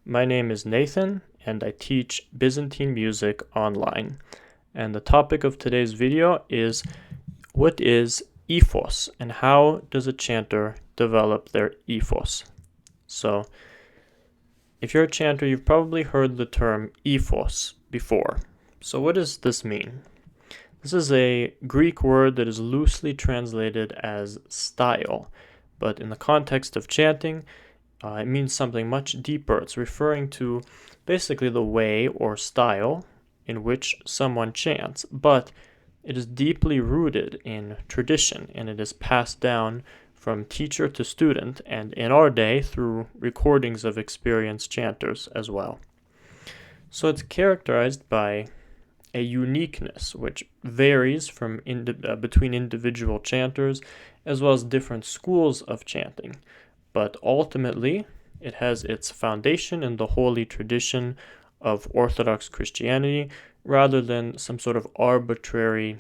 My name is Nathan, and I teach Byzantine music online. And the topic of today's video is what is ephos and how does a chanter develop their ephos? So, if you're a chanter, you've probably heard the term ephos before. So, what does this mean? This is a Greek word that is loosely translated as style, but in the context of chanting, it means something much deeper. It's referring to basically the way or style in which someone chants, but it is deeply rooted in tradition and it is passed down from teacher to student and in our day through recordings of experienced chanters as well. So it's characterized by a uniqueness which varies from between individual chanters as well as different schools of chanting. But ultimately, it has its foundation in the holy tradition of Orthodox Christianity rather than some sort of arbitrary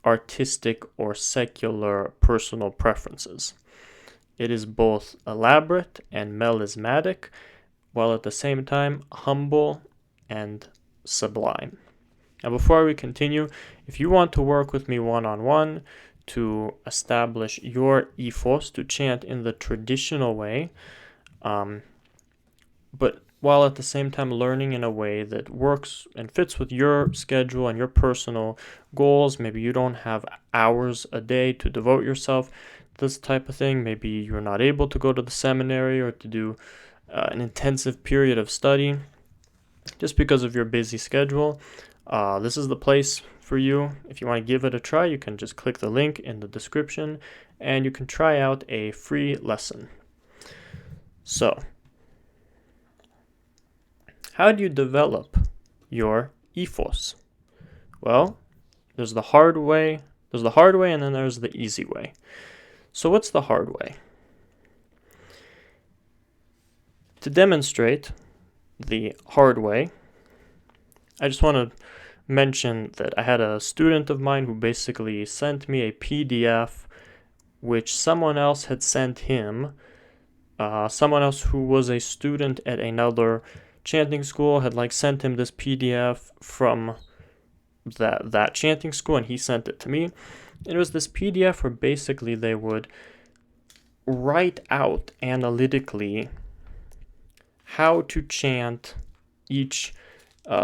artistic or secular personal preferences. It is both elaborate and melismatic, while at the same time humble and sublime. Now, before we continue, if you want to work with me one-on-one, to establish your ephos, to chant in the traditional way, but while at the same time learning in a way that works and fits with your schedule and your personal goals. Maybe you don't have hours a day to devote yourself to this type of thing. Maybe you're not able to go to the seminary or to do an intensive period of study just because of your busy schedule. This is the place for you. If you want to give it a try, you can just click the link in the description and you can try out a free lesson. So, how do you develop your ephos? Well, there's the hard way, and then there's the easy way. So what's the hard way? To demonstrate the hard way, I just want to mention that I had a student of mine who basically sent me a PDF which someone else had sent him. Someone else who was a student at another chanting school had sent him this PDF from that chanting school, and he sent it to me. It was this PDF where basically they would write out analytically how to chant each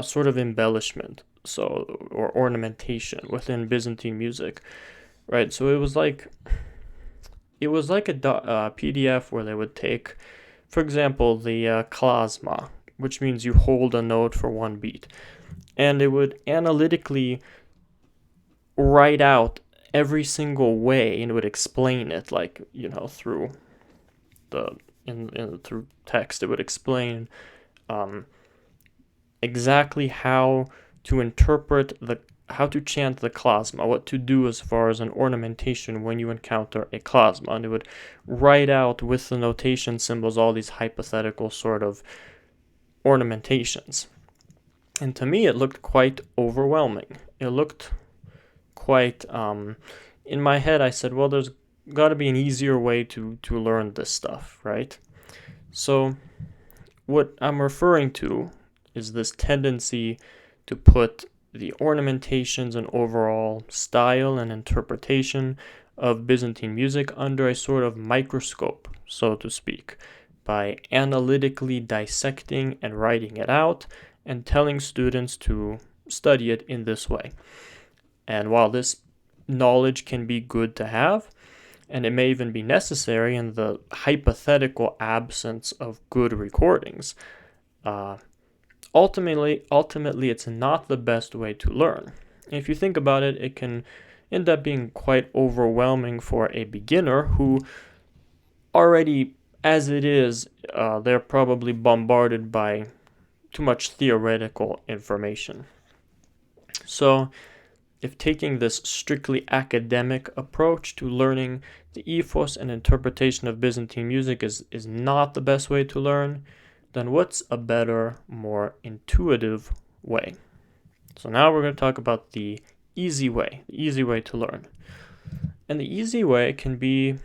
sort of embellishment, or ornamentation within Byzantine music, right? So it was like a PDF where they would take, for example, the klezma, which means you hold a note for one beat, and it would analytically write out every single way, and it would explain it, through through text. It would explain exactly how to how to chant the klezma, what to do as far as an ornamentation when you encounter a klezma, and it would write out with the notation symbols all these hypothetical sort of ornamentations. And to me, it looked quite overwhelming. It looked quite, in my head, I said, well, there's got to be an easier way to learn this stuff, right? So what I'm referring to is this tendency to put the ornamentations and overall style and interpretation of Byzantine music under a sort of microscope, so to speak, by analytically dissecting and writing it out and telling students to study it in this way. And while this knowledge can be good to have, and it may even be necessary in the hypothetical absence of good recordings, ultimately it's not the best way to learn. If you think about it, it can end up being quite overwhelming for a beginner who already, as it is, they're probably bombarded by too much theoretical information. So, if taking this strictly academic approach to learning the ephos and interpretation of Byzantine music is not the best way to learn, then what's a better, more intuitive way? So now we're going to talk about the easy way to learn. And the easy way can be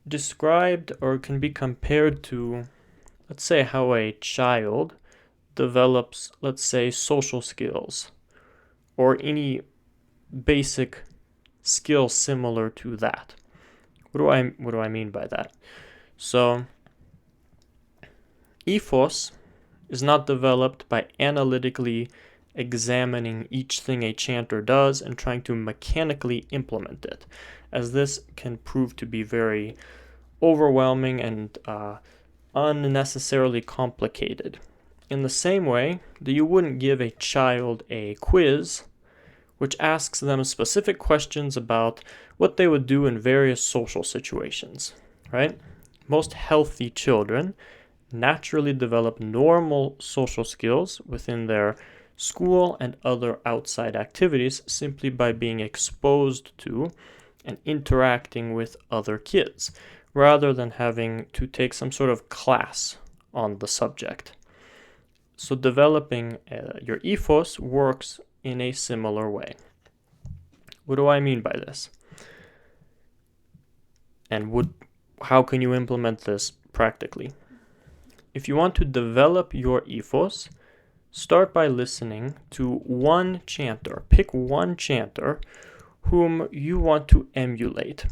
described or can be compared to let's say how a child develops, let's say, social skills or any basic skill similar to that. What do I mean by that? So, ephos is not developed by analytically examining each thing a chanter does and trying to mechanically implement it, as this can prove to be very overwhelming and unnecessarily complicated. In the same way that you wouldn't give a child a quiz which asks them specific questions about what they would do in various social situations, right? Most healthy children naturally develop normal social skills within their school and other outside activities simply by being exposed to and interacting with other kids, rather than having to take some sort of class on the subject. So developing your ephos works in a similar way. What do I mean by this? And how can you implement this practically? If you want to develop your ephos, start by listening to one chanter. Pick one chanter whom you want to emulate.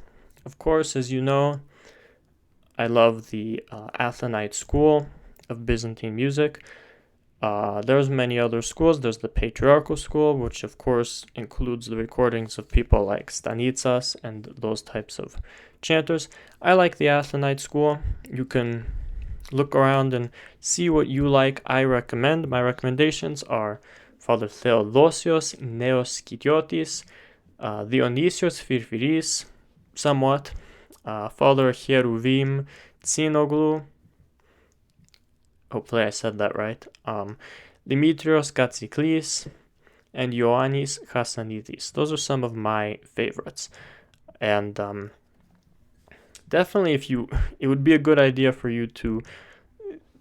Of course, as you know, I love the Athonite school of Byzantine music. There's many other schools. There's the Patriarchal school, which of course includes the recordings of people like Stanitsas and those types of chanters. I like the Athonite school. You can look around and see what you like. My recommendations are Father Theodosios Neoskitiotis, Dionysios Firfiris, somewhat, Father Cheruvim Tsinoglu, hopefully I said that right, Dimitrios Katsiklis, and Ioannis Chassanidis. Those are some of my favorites. And definitely it would be a good idea for you to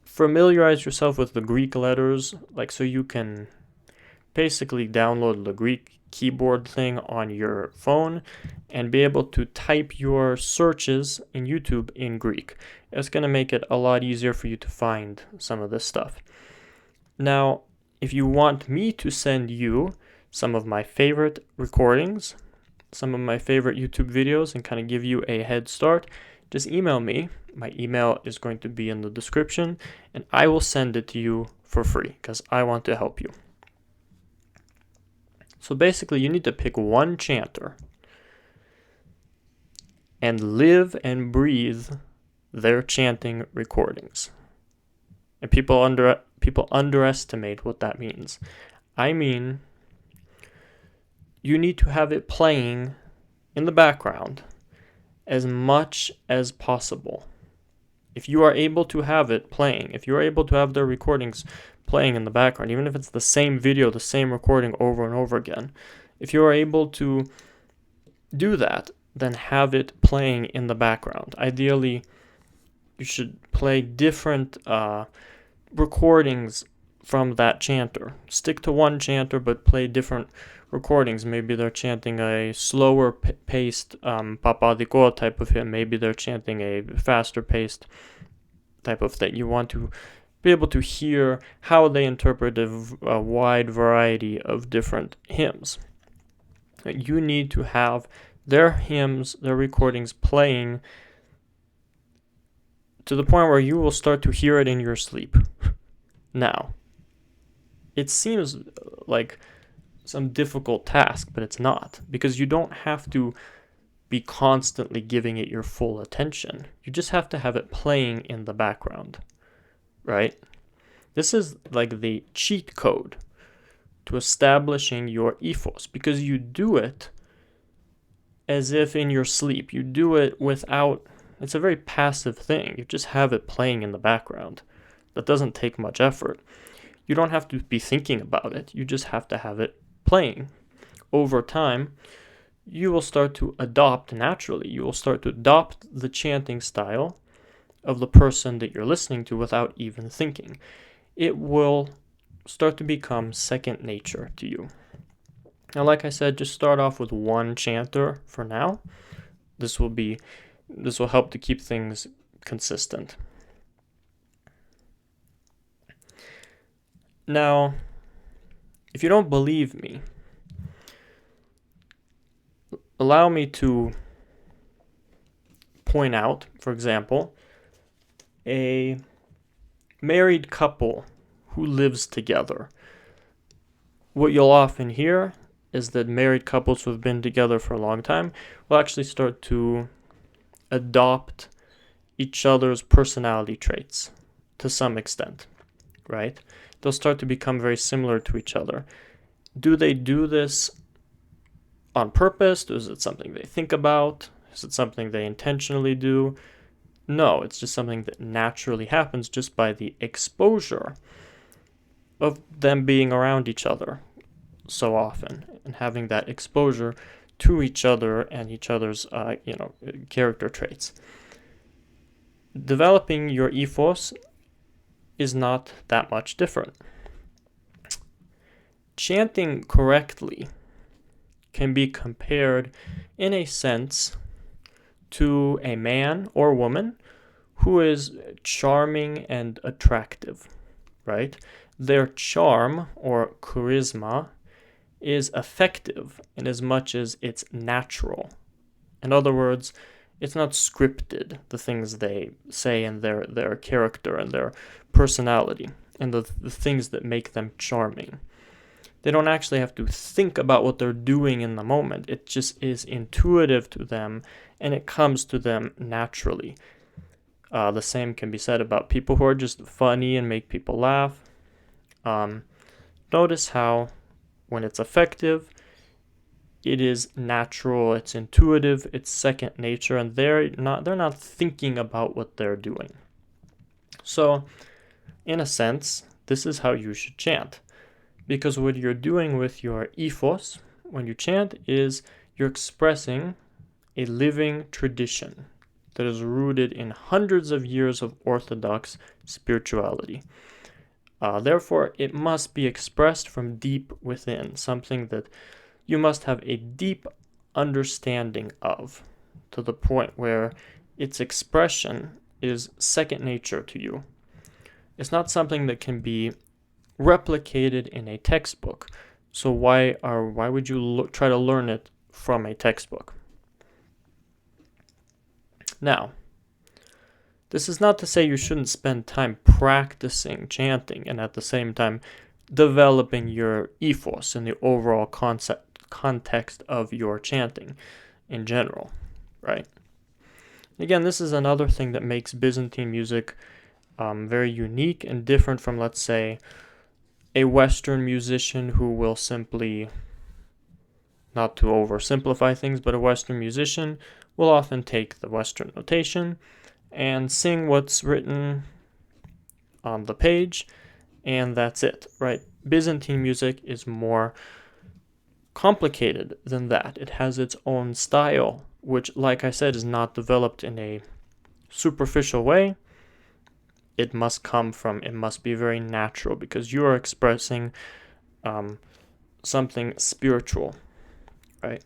familiarize yourself with the Greek letters, like so you can basically download the Greek keyboard thing on your phone and be able to type your searches in YouTube in Greek. It's going to make it a lot easier for you to find some of this stuff. Now, if you want me to send you some of my favorite recordings, some of my favorite YouTube videos, and kind of give you a head start, just email me. My email is going to be in the description, and I will send it to you for free because I want to help you. So basically, you need to pick one chanter and live and breathe their chanting recordings. And people underestimate what that means. I mean, you need to have it playing in the background as much as possible. If you are able to have it playing, if you are able to have their recordings playing in the background, even if it's the same video, the same recording over and over again, if you are able to do that, then have it playing in the background. Ideally, you should play different recordings from that chanter. Stick to one chanter, but play different recordings. Maybe they're chanting a slower paced papadiko type of hymn. Maybe they're chanting a faster paced type of thing. You want to be able to hear how they interpret a wide variety of different hymns. You need to have their hymns, their recordings playing to the point where you will start to hear it in your sleep. Now, it seems like some difficult task, but it's not, because you don't have to be constantly giving it your full attention. You just have to have it playing in the background, right? This is like the cheat code to establishing your ephos, because you do it as if in your sleep. You do it without, it's a very passive thing. You just have it playing in the background. That doesn't take much effort. You don't have to be thinking about it. You just have to have it playing. Over time, you will start to adopt naturally. You will start to adopt the chanting style of the person that you're listening to without even thinking. It will start to become second nature to you. Now, like I said, just start off with one chanter for now. This will help to keep things consistent. Now, if you don't believe me, allow me to point out, for example, a married couple who lives together. What you'll often hear is that married couples who have been together for a long time will actually start to adopt each other's personality traits to some extent, right? They'll start to become very similar to each other. Do they do this on purpose? Is it something they think about? Is it something they intentionally do? No, it's just something that naturally happens just by the exposure of them being around each other so often and having that exposure to each other and each other's character traits. Developing your ephos is not that much different. Chanting correctly can be compared in a sense to a man or woman who is charming and attractive, right? Their charm or charisma is effective in as much as it's natural. In other words, it's not scripted, the things they say and their character and their personality and the things that make them charming. They don't actually have to think about what they're doing in the moment. It just is intuitive to them and it comes to them naturally. The same can be said about people who are just funny and make people laugh. Notice how when it's effective, it is natural, it's intuitive, it's second nature, and they're not thinking about what they're doing. So, in a sense, this is how you should chant. Because what you're doing with your ephos when you chant is you're expressing a living tradition that is rooted in hundreds of years of orthodox spirituality. Therefore, it must be expressed from deep within, something that you must have a deep understanding of, to the point where its expression is second nature to you. It's not something that can be replicated in a textbook. So why would you try to learn it from a textbook? Now, this is not to say you shouldn't spend time practicing chanting and at the same time developing your ephos in the overall context of your chanting in general, right? Again, this is another thing that makes Byzantine music very unique and different from, let's say, a Western musician who will simply, not to oversimplify things, but a Western musician will often take the Western notation and sing what's written on the page, and that's it, right? Byzantine music is more complicated than that. It has its own style, which, like I said, is not developed in a superficial way. It must be very natural because you are expressing something spiritual, right?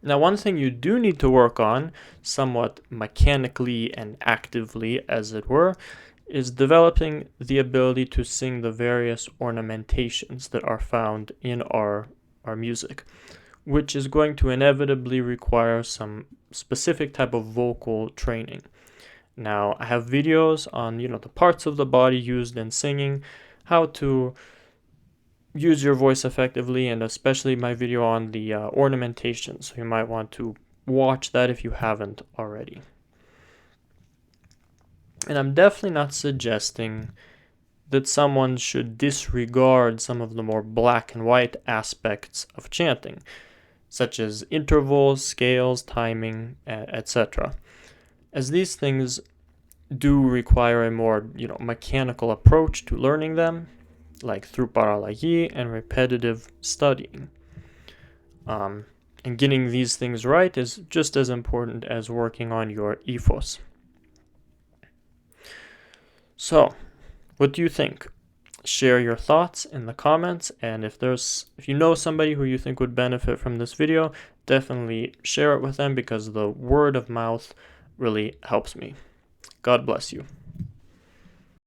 Now, one thing you do need to work on, somewhat mechanically and actively, as it were, is developing the ability to sing the various ornamentations that are found in our music, which is going to inevitably require some specific type of vocal training. Now, I have videos on, the parts of the body used in singing, how to use your voice effectively, and especially my video on the ornamentation. So you might want to watch that if you haven't already. And I'm definitely not suggesting that someone should disregard some of the more black and white aspects of chanting, such as intervals, scales, timing, etc., as these things do require a more, mechanical approach to learning them, like through paralagi and repetitive studying. And getting these things right is just as important as working on your ephos. So, what do you think? Share your thoughts in the comments, and if you know somebody who you think would benefit from this video, definitely share it with them because the word of mouth really helps me. God bless you.